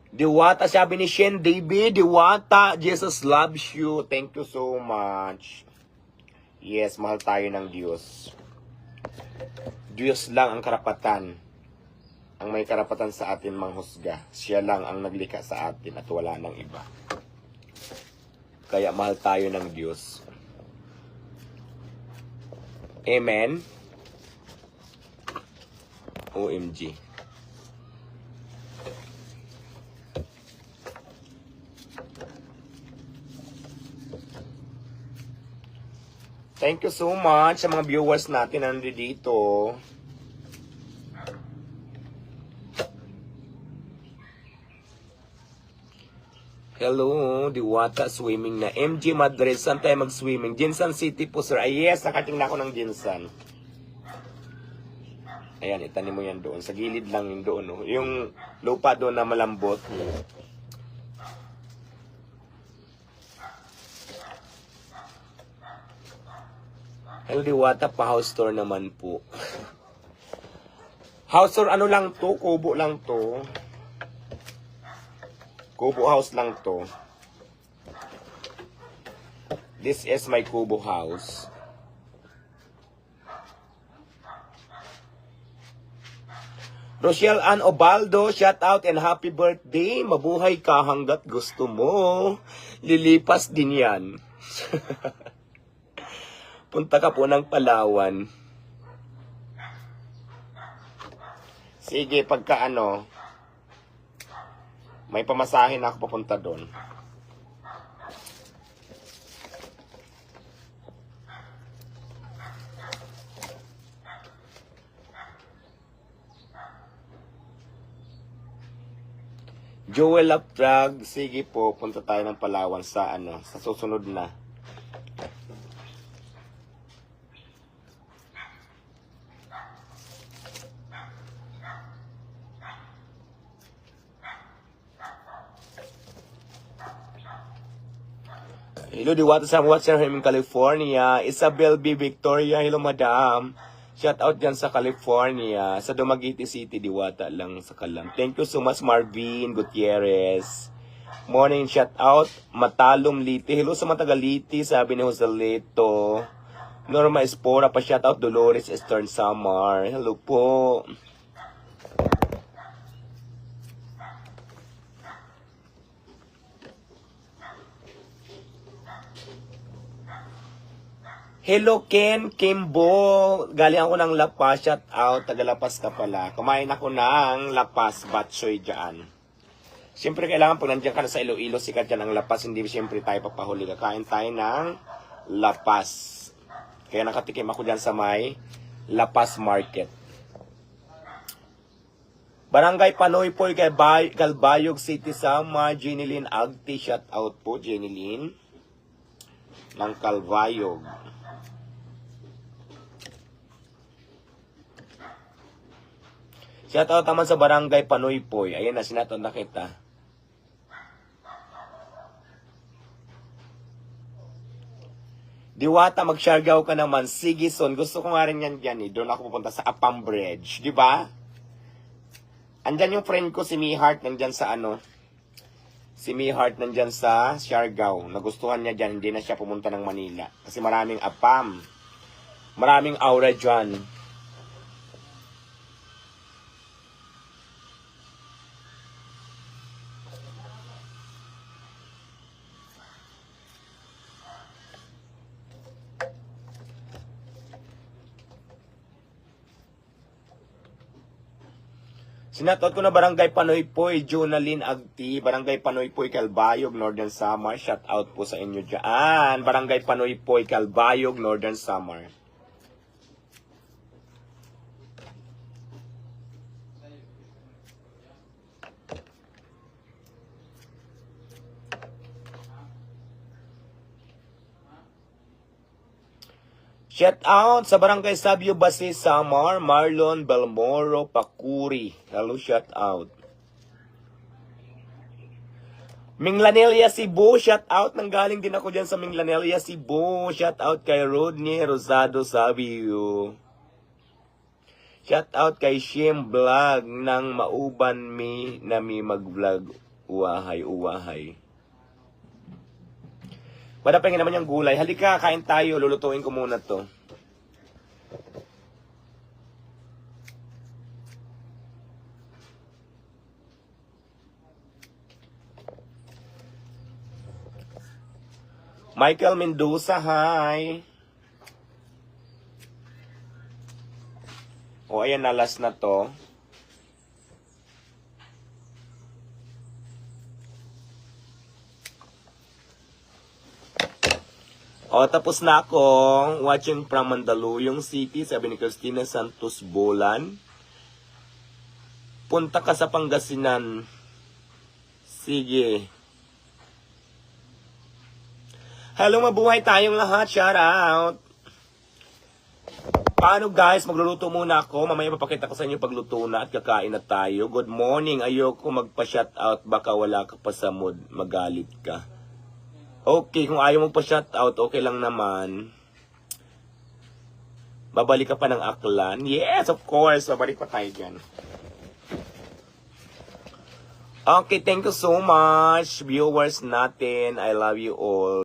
Diwata, sabi ni Shen David, Diwata, Jesus loves you. Thank you so much. Yes, mahal tayo ng Diyos. Diyos lang ang karapatan. Ang may karapatan sa atin manghusga. Siya lang ang naglikha sa atin at wala nang iba. Kaya mahal tayo ng Diyos. Amen? OMG. Thank you so much sa mga viewers natin na nandito. Hello, Diwata swimming na. MG Madrid, saan tayo mag-swimming? Jinsan City po, sir. Ay, yes, nakating na ako ng Jinsan. Ayan, itanim mo yan doon. Sa gilid lang yung doon. Oh. Yung lupa doon na malambot. Hello, Diwata, pa-house tour naman po. House tour, ano lang to? Kubo lang to. Kubo house lang to. This is my Kubo house. Rochelle Ann Obaldo, shout out and happy birthday. Mabuhay ka hanggat gusto mo. Lilipas din yan. Punta ka po ng Palawan. Sige, pagka ano, may pamasahin ako papunta doon. Joel Updrag, sige po, punta tayo ng Palawan sa ano, sa susunod na. Hello, Diwata sa Watson in California. Isabel B. Victoria, hello madam. Shout out dyan sa California. Sa Dumaguete City, Diwata lang sa Kalam. Thank you so much, Marvin Gutierrez. Morning, shout out. Matalom Liti. Hello sa Matagaliti, sabi ni Joselito. Norma Espora, pa shout out. Dolores Eastern Samar. Hello po. Hello Ken, Kimbo, galing ako ng Lapas, shout out, taga-Lapas ka pala. Kumain ako ng Lapas, batsoy dyan. Siyempre kailangan pag nandiyan ka na sa Iloilo, sikat dyan ang Lapas, hindi siyempre tayo papahuli. Kakain tayo ng Lapas. Kaya nakatikim ako dyan sa may Lapas Market. Barangay Panoy po, Galbayog City Sama, Jeneline Agti, shout out po, Jeneline ng Calbayog. Shout out naman sa Barangay Panoy Poy. Ayan na, sinaton na kita. Diwata, mag-Siargao ka naman. Sige, son. Gusto ko nga rin yan dyan eh. Doon ako pupunta sa Apam Bridge. Di ba? Andyan yung friend ko, si Mihart, nandyan sa ano. Si Mihart nandyan sa Siargao. Nagustuhan niya dyan. Hindi na siya pumunta ng Manila. Kasi maraming Apam. Maraming aura dyan. Sinatot ko na Barangay Panoy Poy, Jonaline Agti, Barangay Panoy Poy, Calbayog, Northern Samar. Shout out po sa inyo dyan. Barangay Panoy Poy, Calbayog, Northern Samar. Shout out sa Barangay Sabio Basi, Samar, Marlon, Belmoro, Pakuri. Hello, shout out. Minglanelia, Cebu, shout out. Nanggaling din ako dyan sa Minglanelia, Cebu. Shout out kay Rodney Rosado Sabio. Shout out kay Shim Vlog ng Mauban mi na mi mag-vlog. Uwahay, uwahay. Madapengin naman yung gulay. Halika, kain tayo. Lulutuin ko muna to. Michael Mendoza, hi. O, ayan na, last na to. O, tapos na ako watching from Mandaluyong City, sabi ni Cristina Santos Bolan. Punta ka sa Pangasinan. Sige. Hello, mabuhay tayong lahat. Shout out. Paano guys, magluluto muna ako. Mamaya papakita ko sa inyo pagluto na at kakain na tayo. Good morning. Ayoko magpa-shout out. Baka wala ka pa sa mood. Magalit ka. Okay, kung ayaw mo pa-shout out, okay lang naman. Babalik ka pa ng Aklan? Yes, of course. Babalik pa tayo dyan. Okay, thank you so much. Viewers natin, I love you all.